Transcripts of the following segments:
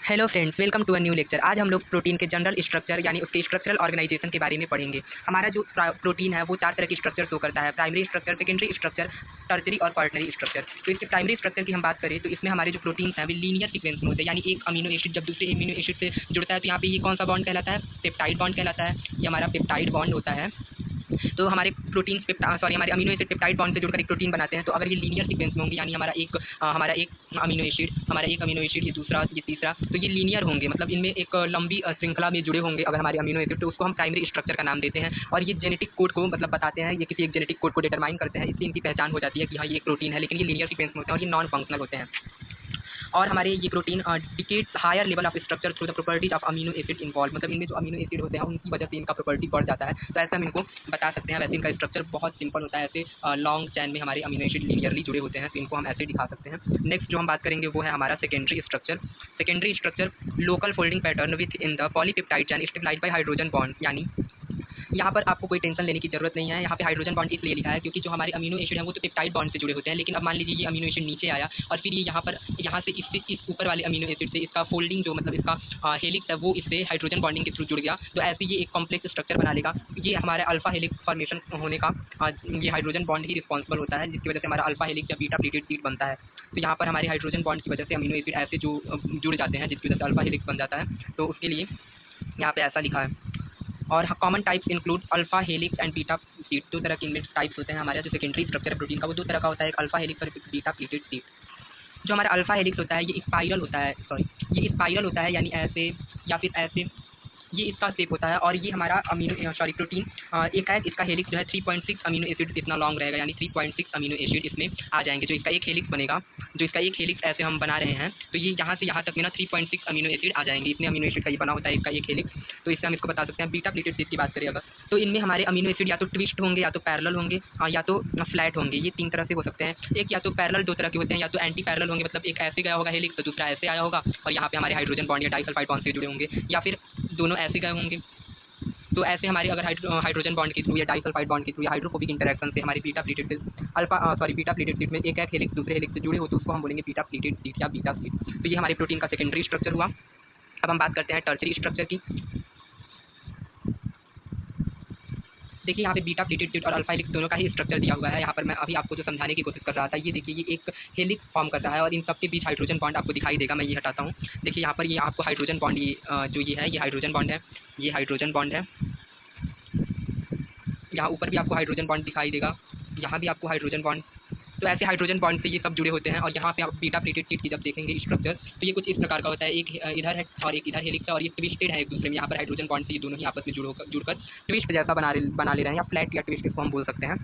Hello friends, welcome to a new lecture. आज हम लोग प्रोटीन के जनरल स्ट्रक्चर यानी उसके स्ट्रक्चरल ऑर्गेनाइजेशन के बारे में पढ़ेंगे। हमारा जो प्रोटीन है वो 4 तरह की स्ट्रक्चर शो करता है: primary structure, secondary structure, tertiary और क्वाटरनरी स्ट्रक्चर। तो इसके प्राइमरी स्ट्रक्चर की हम बात करें तो इसमें हमारे जो प्रोटीन्स हैं वे लीनियर सीक्वेंस में होते हैं, यानी एक अमीनो एसिड जब दूसरे अमीनो एसिड से जुड़ता है तो यहाँ पे ये कौन सा बॉन्ड कहलाता है? पेप्टाइड बॉन्ड कहलाता है। ये हमारा पेप्टाइड बॉन्ड होता है। तो हमारे प्रोटीन हमारे अमीनो एसिड पेप्टाइड बॉन्ड से जुड़कर एक प्रोटीन बनाते हैं। तो अगर ये लीनियर सीक्वेंस में होंगे, यानी हमारा एक अमीनो एसिड, ये दूसरा, ये तीसरा, तो ये लीनियर होंगे, मतलब इनमें एक लंबी श्रृंखला में जुड़े होंगे अगर हमारे अमीनो एसिड, तो उसको हम प्राइमरी स्ट्रक्चर का नाम देते हैं। और ये जेनेटिक कोड को मतलब बताते हैं, ये किसी एक जेनेटिक कोड को डिटरमाइन करते हैं, इससे इनकी पहचान हो जाती है कि हाँ ये एक प्रोटीन है, लेकिन ये लीनियर सीक्वेंस में होते हैं और ये नॉन फंक्शनल होते हैं। और हमारे ये protein dictates higher level of structure through the properties of amino acid involve, मतलब इनमें जो अमीनो एसिड होते हैं उनकी वजह से इनका प्रॉपर्टी बढ़ जाता है। तो ऐसा हम इनको बता सकते हैं। वैसे इनका स्ट्रक्चर बहुत सिंपल होता है, ऐसे लॉन्ग चैन में हमारे अमीनो एसिड लीनियरली जुड़े होते हैं, तो इनको हम ऐसे दिखा सकते हैं। नेक्स्ट जो हम बात करेंगे वो है हमारा secondary structure. Secondary structure local folding pattern within the polypeptide chain stabilised by hydrogen bond, यानी यहाँ पर आपको कोई टेंशन लेने की जरूरत नहीं है। यहाँ पे हाइड्रोजन बॉन्ड इसलिए लिखा है क्योंकि जो हमारे अमीनो एसिड है वो तो पेप्टाइड बॉन्ड से जुड़े होते हैं, लेकिन अब मान लीजिए ये अमीनो एसिड नीचे आया और फिर ये यहाँ से इससे इस ऊपर वाले अमीनो एसिड से इसका फोल्डिंग जो मतलब इसका हेलिक्स है वो इससे हाइड्रोजन बॉन्डिंग के थ्रू जुड़ गया, तो ऐसे ये एक कॉम्प्लेक्स स्ट्रक्चर बना लेगा। ये हमारे अल्फा हेलिक्स फॉर्मेशन होने का ये हाइड्रोजन बॉन्ड ही रिस्पॉन्सिबल होता है, जिसकी वजह से हमारा अल्फा हेलिक्स या बीटा प्लीटेड शीट बनता है। तो यहाँ पर हमारे हाइड्रोजन बॉन्ड की वजह से अमीनो एसिड ऐसे जो जुड़ जाते हैं, जिसकी वजह से अल्फा हेलिक्स बन जाता है, तो उसके लिए यहाँ पे ऐसा लिखा है। और common types include alpha helix and beta sheet. दो तरह के इनमें टाइप्स होते हैं। हमारा जो सेकेंडरी स्ट्रक्चर है प्रोटीन का वो दो तरह का होता है, एक अल्फा हेलिक्स और एक बीटा प्लीटेड सीट। जो हमारा अल्फा हेलिक्स होता है ये स्पाइरल होता है, ये स्पाइरल होता है, यानी ऐसे या फिर ऐसे, ये इसका शेप होता है। और ये हमारा प्रोटीन एक है, इसका हेलिक्स जो है 3.6 अमीनो एसिड इतना लॉन्ग रहेगा, यानी 3.6 अमीनो एसिड इसमें आ जाएंगे। जो इसका एक हेलिक्स बनेगा, जो इसका एक हेलिक्स ऐसे हम बना रहे हैं, तो ये यहाँ से यहाँ तक में ना 3.6 अमीनो एसिड आ जाएंगे। इतने अमीनो एसिड का ये बना होता है इसका एक हेलिक्स। तो इससे हम इसको बता सकते हैं। बीटा प्लीटेड सीट की बात करें अगर, तो इनमें हमारे अमीनो एसिड या तो ट्विस्ट होंगे, या तो पैरेलल होंगे, या तो फ्लैट होंगे। ये तीन तरह से हो सकते हैं। एक या तो पैरेलल दो तरह के होते हैं, या तो एंटी पैरेलल होंगे, मतलब एक ऐसे गया होगा हेलिक्स तो दूसरा ऐसे आया होगा, और यहाँ पे हमारे हाइड्रोजन बॉन्ड या डाइसल्फाइड बॉन्ड से जुड़े होंगे, या फिर दोनों ऐसे गए होंगे। तो ऐसे हमारे अगर हाइड्रोजन बॉन्ड के थ्रू या डाइसल्फाइड बॉन्ड के थ्रू या हाइड्रोफोबिक इंटरेक्शन से हमारी beta pleated beta pleated seat में एक हेलिक्स दूसरे हेलिक्स से जुड़े हो, तो उसको हम बोलेंगे बीटा प्लीटेड सीट या बीटा सीट। तो ये हमारे प्रोटीन का सेकेंडरी स्ट्रक्चर हुआ। अब हम बात करते हैं टर्शरी स्ट्रक्चर की। देखिए यहाँ पे बीटा प्लीटेड सीट और अल्फा हेलिक्स दोनों का ही स्ट्रक्चर दिया हुआ है। यहाँ पर मैं अभी आपको जो समझाने की कोशिश कर रहा था, ये देखिए ये एक हेलिक्स फॉर्म करता है और इन सबके बीच हाइड्रोजन बॉन्ड आपको दिखाई देगा। मैं ये हटाता हूँ। देखिए यहाँ पर ये आपको हाइड्रोजन बॉन्ड, ये जो ये है ये हाइड्रोजन बॉन्ड है, ये हाइड्रोजन बॉन्ड है। यहाँ ऊपर भी आपको हाइड्रोजन बॉन्ड दिखाई देगा, यहाँ भी आपको हाइड्रोजन बॉन्ड। तो ऐसे हाइड्रोजन बॉन्ड से ये सब जुड़े होते हैं। और यहाँ पे आप बीटा प्लीटेड सीट की जब देखेंगे स्ट्रक्चर, तो ये कुछ इस प्रकार का होता है। एक इधर है और एक इधर हेलिक्स है, और ये ट्विस्टेड है एक दूसरे में। यहाँ पर हाइड्रोजन बॉन्ड से ये दोनों ही आपस में जुड़कर ट्विस्ट जैसा बना ले रहे हैं, या फ्लैट या ट्विस्ट इसको हम बोल सकते हैं।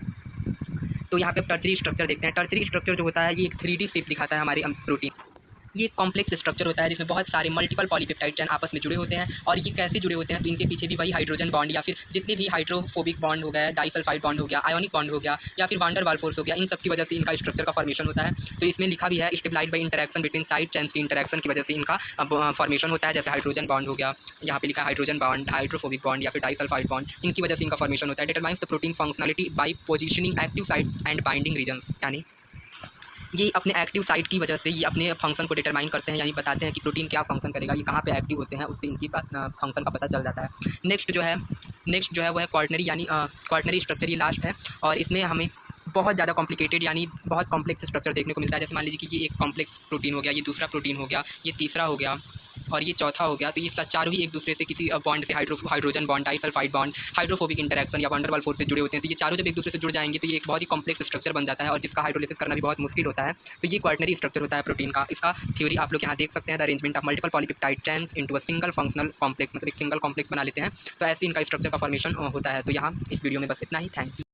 तो यहाँ पे टर्शरी स्ट्रक्चर देखते हैं। टर्शरी स्ट्रक्चर जो होता है ये एक 3D शेप दिखाता है हमारे प्रोटीन। ये एक कॉम्प्लेक्स स्ट्रक्चर होता है जिसमें बहुत सारे मल्टीपल पॉलीपेप्टाइड चेन आपस में जुड़े होते हैं। और ये कैसे जुड़े होते हैं, तो इनके पीछे भी वही हाइड्रोजन बॉन्ड या फिर जितने भी हाइड्रोफोबिक बॉन्ड हो गया, डाइसल्फाइड बॉन्ड हो गया, आयोनिक बॉन्ड हो गया, या फिर वांडर वाल फोर्स हो गया, इन सब की वजह से इनका स्ट्रक्चर का फॉर्मेशन होता है। तो इसमें लिखा भी है stabilised by interaction between side chains की इंटरेक्शन की वजह से इनका फॉर्मेशन होता है। जैसे हाइड्रोजन बॉन्ड हो गया, यहाँ पे लिखा है हाइड्रोजन बॉन्ड, हाइड्रोफोबिक बॉन्ड या फिर डाइसल्फाइड बॉन्ड, इनकी वजह से इनका फॉर्मेशन होता है। Determines the protein functionality by positioning active site and binding region, यानी ये अपने एक्टिव साइट की वजह से ये अपने फंक्शन को डिटरमाइन करते हैं, यानी बताते हैं कि प्रोटीन क्या फंक्शन करेगा, ये कहाँ पे एक्टिव होते हैं, उससे इनकी फंक्शन का पता चल जाता है। नेक्स्ट जो है वो है क्वाटरनरी, यानी क्वाटरनरी स्ट्रक्चर, ये लास्ट है। और इसमें हमें बहुत ज़्यादा कॉम्प्लिकेटेड यानी बहुत कॉम्प्लेक्स स्ट्रक्चर देखने को मिलता है। जैसे मान लीजिए कि ये एक कॉम्प्लेक्स प्रोटीन हो गया, ये दूसरा प्रोटीन हो गया, ये तीसरा हो गया और ये चौथा हो गया। तो ये चारों ही एक दूसरे से किसी बॉन्ड से hydrogen bond, disulphide bond, hydrophobic interaction या वान डेर वाल्स फोर्स से जुड़े होते हैं। तो ये चारों जब एक दूसरे से जुड़ जाएंगे तो ये एक बहुत ही कॉम्प्लेक्स स्ट्रक्चर बन जाता है, और जिसका हाइड्रोलिसिस करना भी बहुत मुश्किल होता है। तो ये क्वाटरनरी स्ट्रक्चर होता है प्रोटीन का। इसका थ्योरी आप लोग यहाँ देख सकते हैं, the arrangement of multiple polypeptide chains into a single functional complex, मतलब एक सिंगल कॉम्प्लेक्स बना लेते हैं। तो ऐसे इनका स्ट्रक्चर का फॉर्मेशन होता है। तो यहाँ इस वीडियो में बस इतना ही। Thank you.